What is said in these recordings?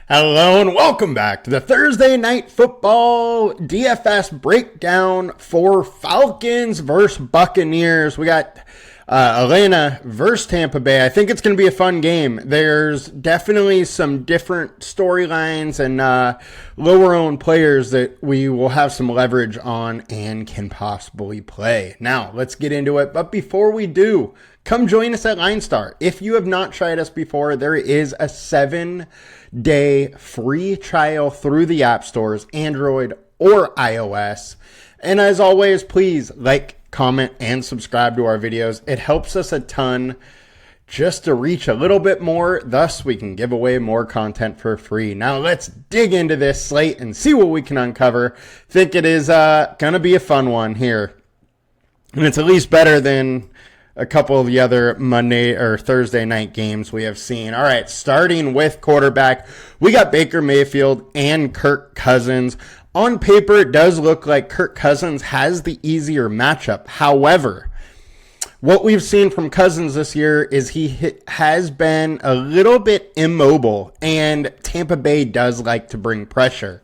Hello and welcome back to the Thursday Night Football DFS Breakdown for Falcons versus Buccaneers. We got Atlanta versus Tampa Bay. I think it's going to be a fun game. There's definitely some different storylines and lower-owned players that we will have some leverage on and can possibly play. Now, let's get into it. But before we do, come join us at LineStar. If you have not tried us before, there is a 7-day free trial through the app stores, Android or iOS. And as always, please like, comment, and subscribe to our videos. It helps us a ton just to reach a little bit more. Thus, we can give away more content for free. Now, let's dig into this slate and see what we can uncover. Think it is going to be a fun one here. And it's at least better than a couple of the other Monday or Thursday night games we have seen. All right, starting with quarterback, we got Baker Mayfield and Kirk Cousins. On paper, it does look like Kirk Cousins has the easier matchup. However, what we've seen from Cousins this year is he has been a little bit immobile, and Tampa Bay does like to bring pressure.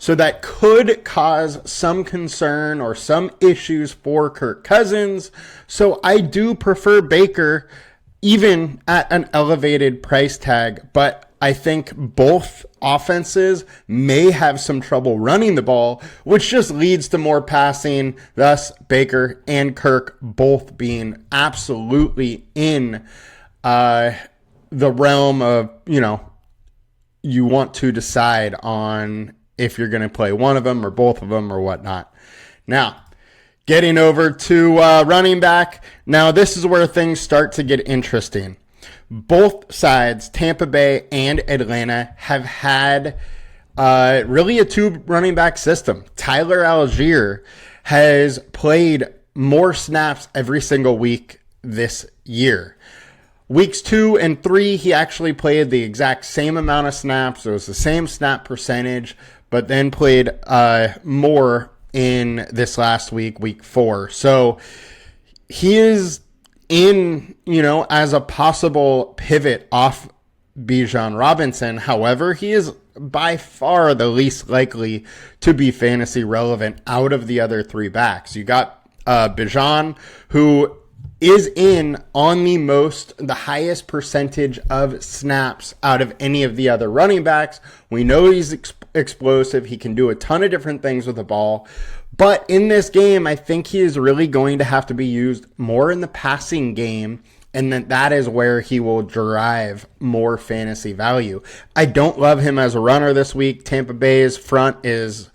So that could cause some concern or some issues for Kirk Cousins. So I do prefer Baker even at an elevated price tag, but I think both offenses may have some trouble running the ball, which just leads to more passing. Thus, Baker and Kirk both being absolutely in the realm of, you want to decide on if you're going to play one of them or both of them or whatnot. Now, getting over to running back. Now, this is where things start to get interesting. Both sides, Tampa Bay and Atlanta, have had really a two running back system. Tyler Algier has played more snaps every single week this year. Weeks 2 and 3, he actually played the exact same amount of snaps. It was the same snap percentage, but then played more in this last week, week 4. So he is in, as a possible pivot off Bijan Robinson. However, he is by far the least likely to be fantasy relevant out of the other three backs. You got Bijan, who is in on the highest percentage of snaps out of any of the other running backs. We know he's explosive. He can do a ton of different things with the ball. But in this game, I think he is really going to have to be used more in the passing game, and that is where he will derive more fantasy value. I don't love him as a runner this week. Tampa Bay's front is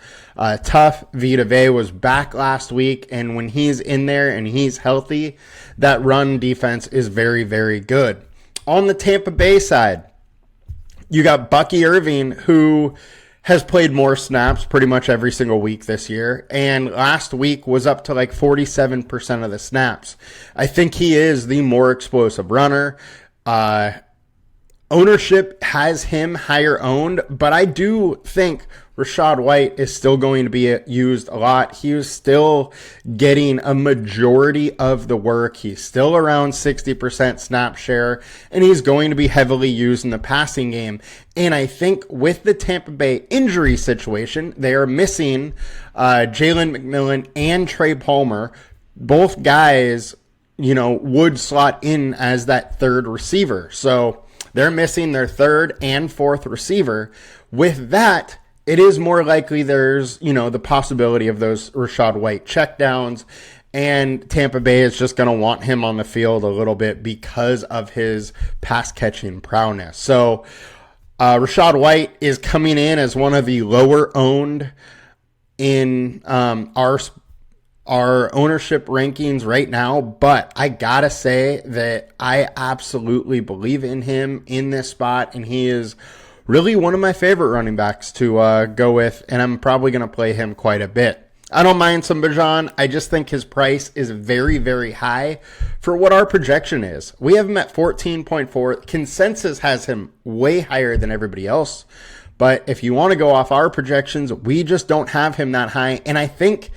tough. Vita Vea was back last week, and when he's in there and he's healthy, that run defense is very, very good. On the Tampa Bay side, you got Bucky Irving, who has played more snaps pretty much every single week this year, and last week was up to like 47% of the snaps. I think he is the more explosive runner. Ownership has him higher owned, but I do think Rachaad White is still going to be used a lot. He is still getting a majority of the work. He's still around 60% snap share, and he's going to be heavily used in the passing game. And I think with the Tampa Bay injury situation, they are missing Jalen McMillan and Trey Palmer. Both guys, would slot in as that third receiver. So they're missing their third and fourth receiver. With that, it is more likely there's, the possibility of those Rachaad White checkdowns, and Tampa Bay is just going to want him on the field a little bit because of his pass catching prowess. So Rachaad White is coming in as one of the lower owned in our ownership rankings right now, but I gotta say that I absolutely believe in him in this spot, and he is really one of my favorite running backs to go with, and I'm probably going to play him quite a bit. I don't mind some Bijan. I just think his price is very, very high for what our projection is. We have him at 14.4. Consensus has him way higher than everybody else, but if you want to go off our projections, we just don't have him that high, and I think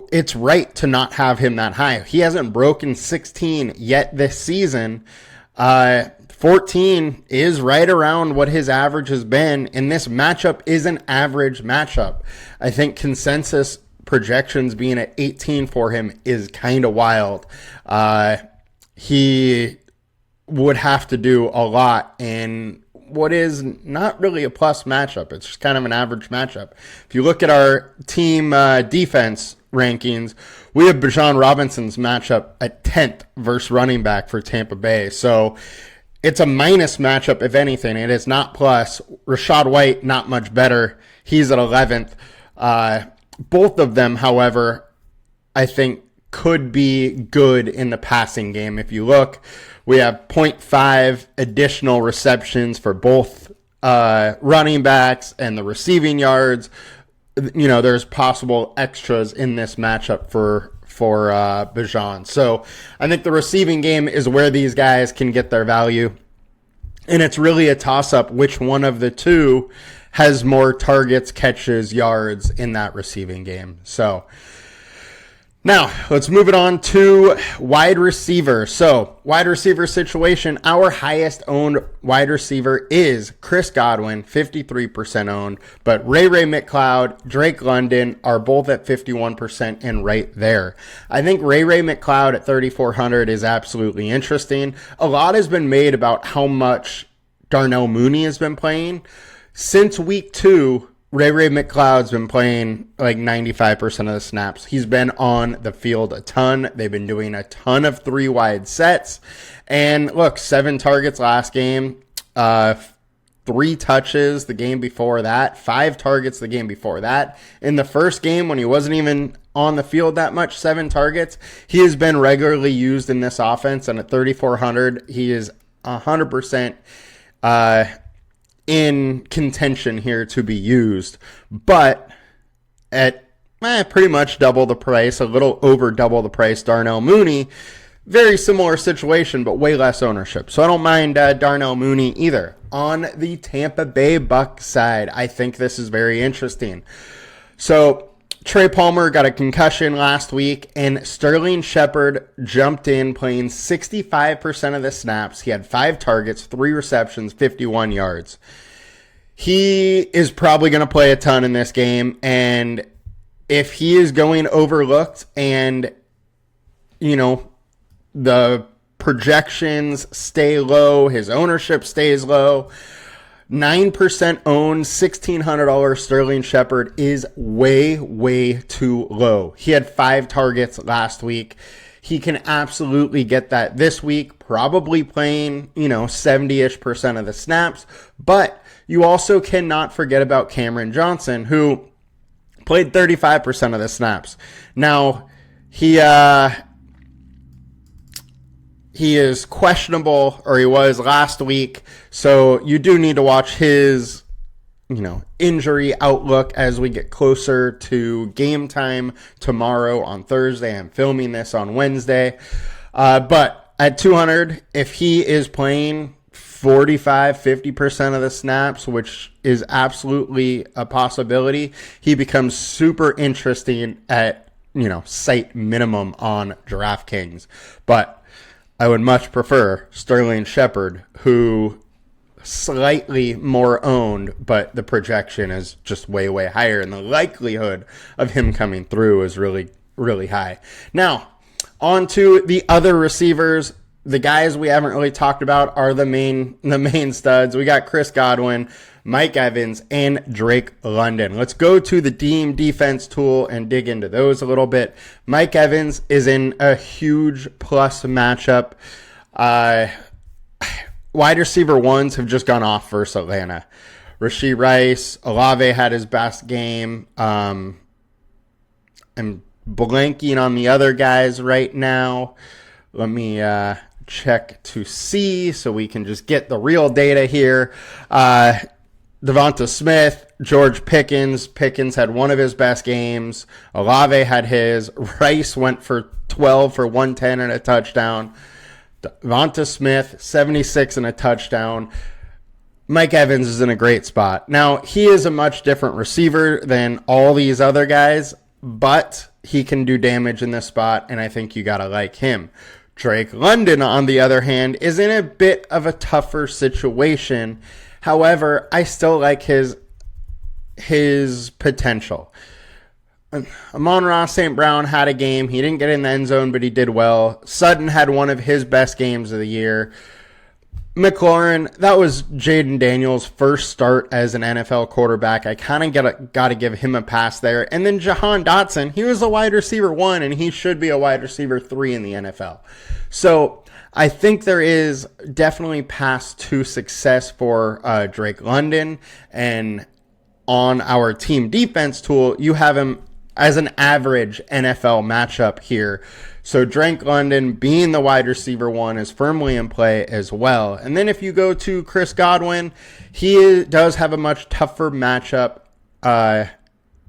it's right to not have him that high. He hasn't broken 16 yet this season. 14 is right around what his average has been, and this matchup is an average matchup. I think consensus projections being at 18 for him is kind of wild. He would have to do a lot in what is not really a plus matchup. It's just kind of an average matchup. If you look at our team defense rankings, we have Bijan Robinson's matchup at 10th versus running back for Tampa Bay. So it's a minus matchup, if anything. It is not plus. Rachaad White, not much better. He's at 11th. Both of them, however, I think could be good in the passing game. If you look, we have 0.5 additional receptions for both running backs and the receiving yards. You know, there's possible extras in this matchup for Bijan. So I think the receiving game is where these guys can get their value. And it's really a toss-up which one of the two has more targets, catches, yards in that receiving game. So now let's move it on to wide receiver. So wide receiver situation, our highest owned wide receiver is Chris Godwin, 53% owned, but Ray McCloud, Drake London are both at 51% and right there. I think Ray McCloud at 3,400 is absolutely interesting. A lot has been made about how much Darnell Mooney has been playing. Since week 2, Ray McCloud's been playing like 95% of the snaps. He's been on the field a ton. They've been doing a ton of 3-wide sets. And look, 7 targets last game, 3 touches the game before that, 5 targets the game before that. In the first game, when he wasn't even on the field that much, 7 targets. He has been regularly used in this offense, and at 3,400, he is 100% in contention here to be used, but at pretty much double the price, a little over double the price, Darnell Mooney, very similar situation, but way less ownership. So I don't mind Darnell Mooney either. On the Tampa Bay Bucs side, I think this is very interesting. So Trey Palmer got a concussion last week, and Sterling Shepard jumped in playing 65% of the snaps. He had 5 targets, 3 receptions, 51 yards. He is probably going to play a ton in this game, and if he is going overlooked and, you know, the projections stay low, his ownership stays low, 9% owned, $1,600 Sterling Shepard is way, way too low. He had 5 targets last week. He can absolutely get that this week, probably playing, 70-ish% of the snaps. But you also cannot forget about Cameron Johnson, who played 35% of the snaps. Now, he is questionable, or he was last week, so you do need to watch his, injury outlook as we get closer to game time tomorrow on Thursday. I'm filming this on Wednesday. But at 200, if he is playing 45-50% of the snaps, which is absolutely a possibility, he becomes super interesting at, site minimum on DraftKings. But I would much prefer Sterling Shepard, who slightly more owned, but the projection is just way, way higher, and the likelihood of him coming through is really, really high. Now, on to the other receivers. The guys we haven't really talked about are the main studs. We got Chris Godwin, Mike Evans, and Drake London. Let's go to the team defense tool and dig into those a little bit. Mike Evans is in a huge plus matchup. Wide receiver ones have just gone off versus Atlanta. Rashee Rice, Olave had his best game. I'm blanking on the other guys right now. Let me check to see so we can just get the real data here. Devonta Smith, George Pickens. Pickens had one of his best games. Olave had his. Rice went for 12 for 110 and a touchdown. Devonta Smith, 76 and a touchdown. Mike Evans is in a great spot. Now, he is a much different receiver than all these other guys, but he can do damage in this spot, and I think you got to like him. Drake London, on the other hand, is in a bit of a tougher situation. However, I still like his potential. Amon-Ra St. Brown had a game. He didn't get in the end zone, but he did well. Sutton had one of his best games of the year. McLaurin, that was Jaden Daniels' first start as an NFL quarterback. I kind of got to give him a pass there. And then Jahan Dotson, he was a wide receiver 1, and he should be a wide receiver 3 in the NFL. So I think there is definitely paths to success for Drake London. And on our team defense tool, you have him as an average NFL matchup here. So Drake London, being the wide receiver 1, is firmly in play as well. And then if you go to Chris Godwin, he does have a much tougher matchup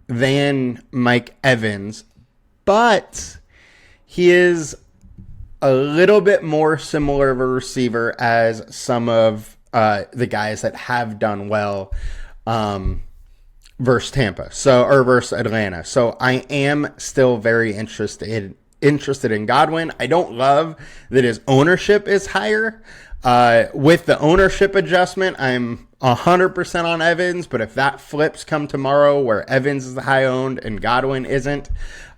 than Mike Evans, but he is a little bit more similar of a receiver as some of the guys that have done well versus Tampa, or versus Atlanta. So I am still very interested in Godwin. I don't love that his ownership is higher. With the ownership adjustment, I'm 100% on Evans, but if that flips come tomorrow where Evans is the high owned and Godwin isn't,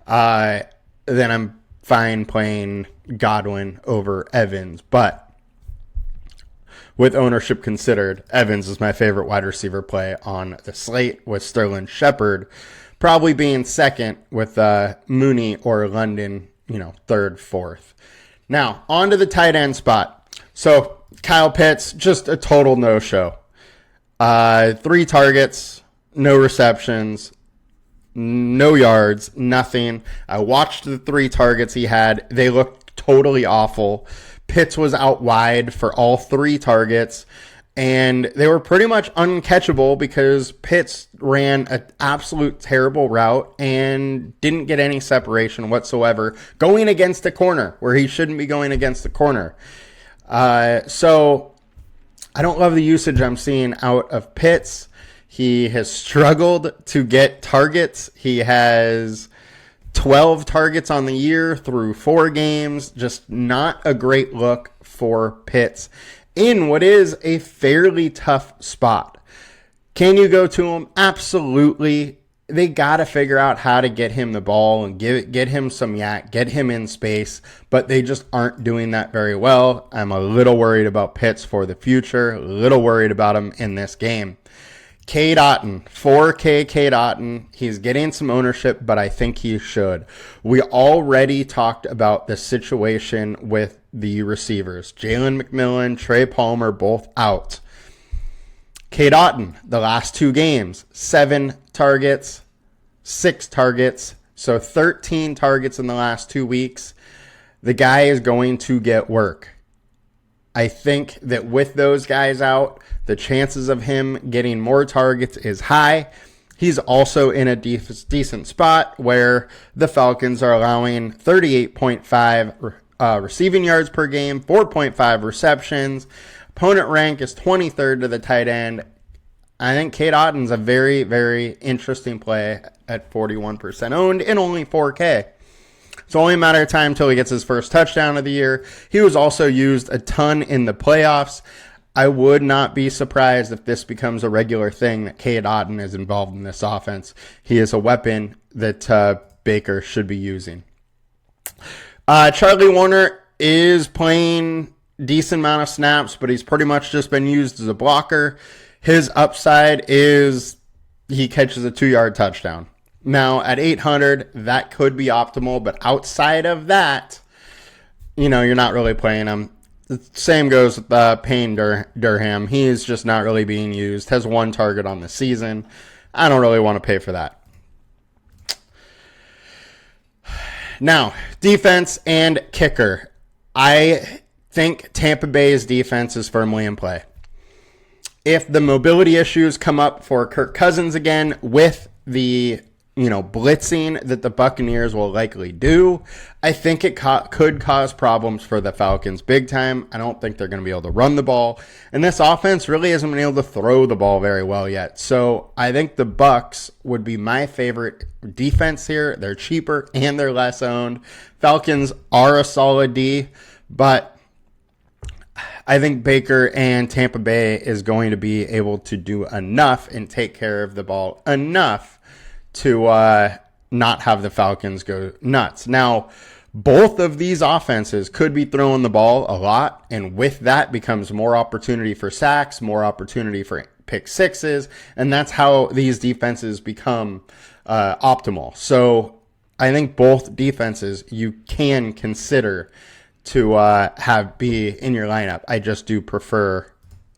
then I'm fine playing Godwin over Evans. But with ownership considered, Evans is my favorite wide receiver play on the slate, with Sterling Shepard probably being second, with Mooney or London, third, fourth. Now, on to the tight end spot. So, Kyle Pitts, just a total no-show. 3 targets, no receptions, no yards, nothing. I watched the 3 targets he had. They looked totally awful. Pitts was out wide for all 3 targets, and they were pretty much uncatchable because Pitts ran an absolute terrible route and didn't get any separation whatsoever going against the corner where he shouldn't be going against the corner. So I don't love the usage I'm seeing out of Pitts. He has struggled to get targets. He has 12 targets on the year through 4 games. Just not a great look for Pitts in what is a fairly tough spot. Can you go to him? Absolutely. They got to figure out how to get him the ball and get him some yak, get him in space, but they just aren't doing that very well. I'm a little worried about Pitts for the future, a little worried about him in this game. Cade Otton, 4K Cade Otton. He's getting some ownership, but I think he should. We already talked about the situation with the receivers. Jalen McMillan, Trey Palmer, both out. Cade Otton, the last 2 games, 7 targets, 6 targets, so 13 targets in the last 2 weeks. The guy is going to get work. I think that with those guys out, the chances of him getting more targets is high. He's also in a decent spot where the Falcons are allowing 38.5 receiving yards per game, 4.5 receptions. Opponent rank is 23rd to the tight end. I think Cade Otton's a very, very interesting play at 41% owned and only 4K. It's only a matter of time until he gets his first touchdown of the year. He was also used a ton in the playoffs. I would not be surprised if this becomes a regular thing that Cade Otton is involved in this offense. He is a weapon that Baker should be using. Charlie Warner is playing decent amount of snaps, but he's pretty much just been used as a blocker. His upside is he catches a 2-yard touchdown. Now, at 800, that could be optimal, but outside of that, you're not really playing him. The same goes with Payne Durham. He is just not really being used. Has 1 target on the season. I don't really want to pay for that. Now, defense and kicker. I think Tampa Bay's defense is firmly in play. If the mobility issues come up for Kirk Cousins again with the blitzing that the Buccaneers will likely do, I think it could cause problems for the Falcons big time. I don't think they're going to be able to run the ball, and this offense really hasn't been able to throw the ball very well yet. So I think the Bucs would be my favorite defense here. They're cheaper and they're less owned. Falcons are a solid D, But I think Baker and Tampa Bay is going to be able to do enough and take care of the ball enough to not have the Falcons go nuts. Now, both of these offenses could be throwing the ball a lot, and with that becomes more opportunity for sacks, more opportunity for pick sixes, and that's how these defenses become optimal. So I think both defenses you can consider to have be in your lineup. I just do prefer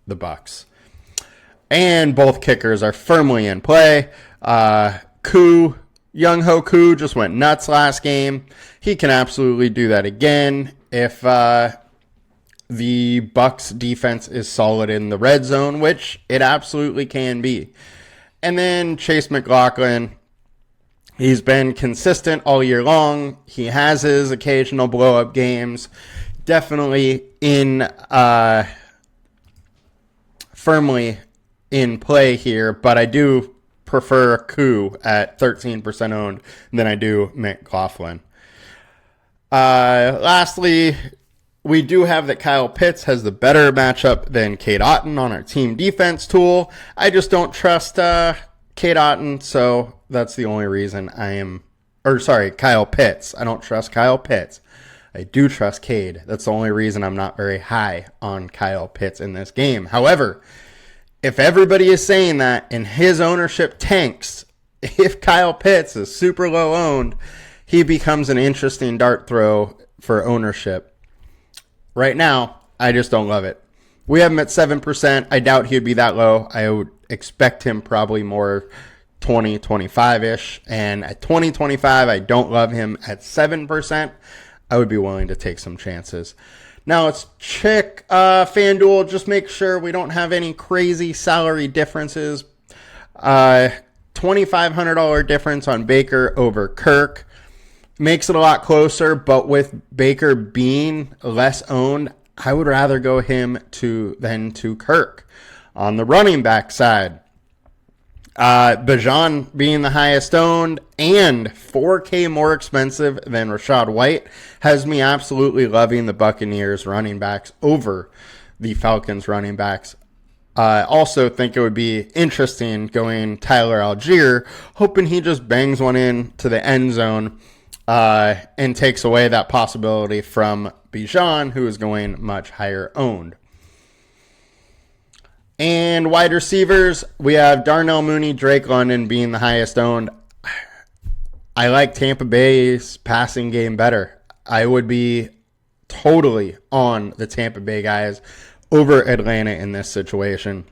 the Bucs. And both kickers are firmly in play. Young-Ho Koo just went nuts last game. He can absolutely do that again if the Bucs defense is solid in the red zone, which it absolutely can be. And then Chase McLaughlin, he's been consistent all year long. He has his occasional blow-up games. Definitely firmly in play here, but I do prefer Koo at 13% owned than I do McLaughlin. Lastly, we do have that Kyle Pitts has the better matchup than Cade Otton on our team defense tool. I just don't trust Cade Otton, so that's the only reason Kyle Pitts. I don't trust Kyle Pitts. I do trust Cade. That's the only reason I'm not very high on Kyle Pitts in this game. However, if everybody is saying that and his ownership tanks, if Kyle Pitts is super low owned, he becomes an interesting dart throw for ownership. Right now, I just don't love it. We have him at 7%. I doubt he'd be that low. I would expect him probably more 20, 25-ish. And at 20, 25, I don't love him. At 7%, I would be willing to take some chances. Now let's check FanDuel. Just make sure we don't have any crazy salary differences. $2,500 difference on Baker over Kirk. Makes it a lot closer, but with Baker being less owned, I would rather go him than to Kirk. On the running back side, Bijan being the highest owned and $4K more expensive than Rachaad White has me absolutely loving the Buccaneers running backs over the Falcons running backs. Also think it would be interesting going Tyler Algier, hoping he just bangs one in to the end zone and takes away that possibility from Bijan, who is going much higher owned. And wide receivers, we have Darnell Mooney, Drake London being the highest owned. I like Tampa Bay's passing game better. I would be totally on the Tampa Bay guys over Atlanta in this situation.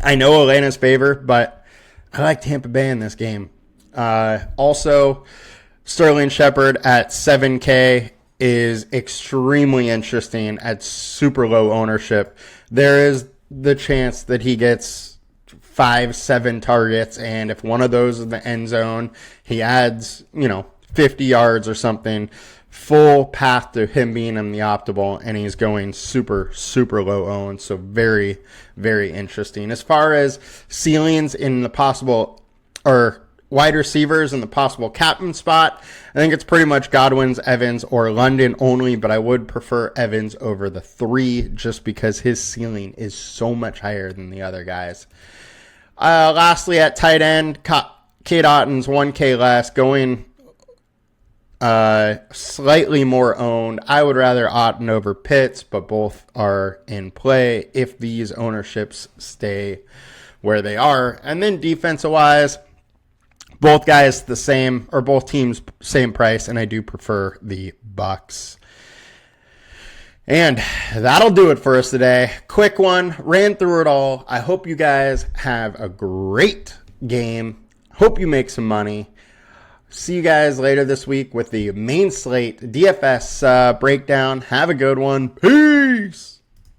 I know Atlanta's favor, but I like Tampa Bay in this game. Also, Sterling Shepard at 7K is extremely interesting at super low ownership. There is the chance that he gets 5-7 targets, and if one of those is in the end zone, he adds 50 yards or something, full path to him being in the optimal, and he's going super low owned. So very, very interesting. As far as ceilings in the possible or wide receivers in the possible captain spot, I think it's pretty much Godwin's, Evans, or London only, but I would prefer Evans over the 3 just because his ceiling is so much higher than the other guys. Lastly, at tight end, Cade Otton's 1K less, going slightly more owned. I would rather Otton over Pitts, but both are in play if these ownerships stay where they are. And then defensive-wise, both guys the same, or both teams same price, and I do prefer the Bucs. And that'll do it for us today. Quick one, ran through it all. I hope you guys have a great game. Hope you make some money. See you guys later this week with the main slate DFS breakdown. Have a good one. Peace.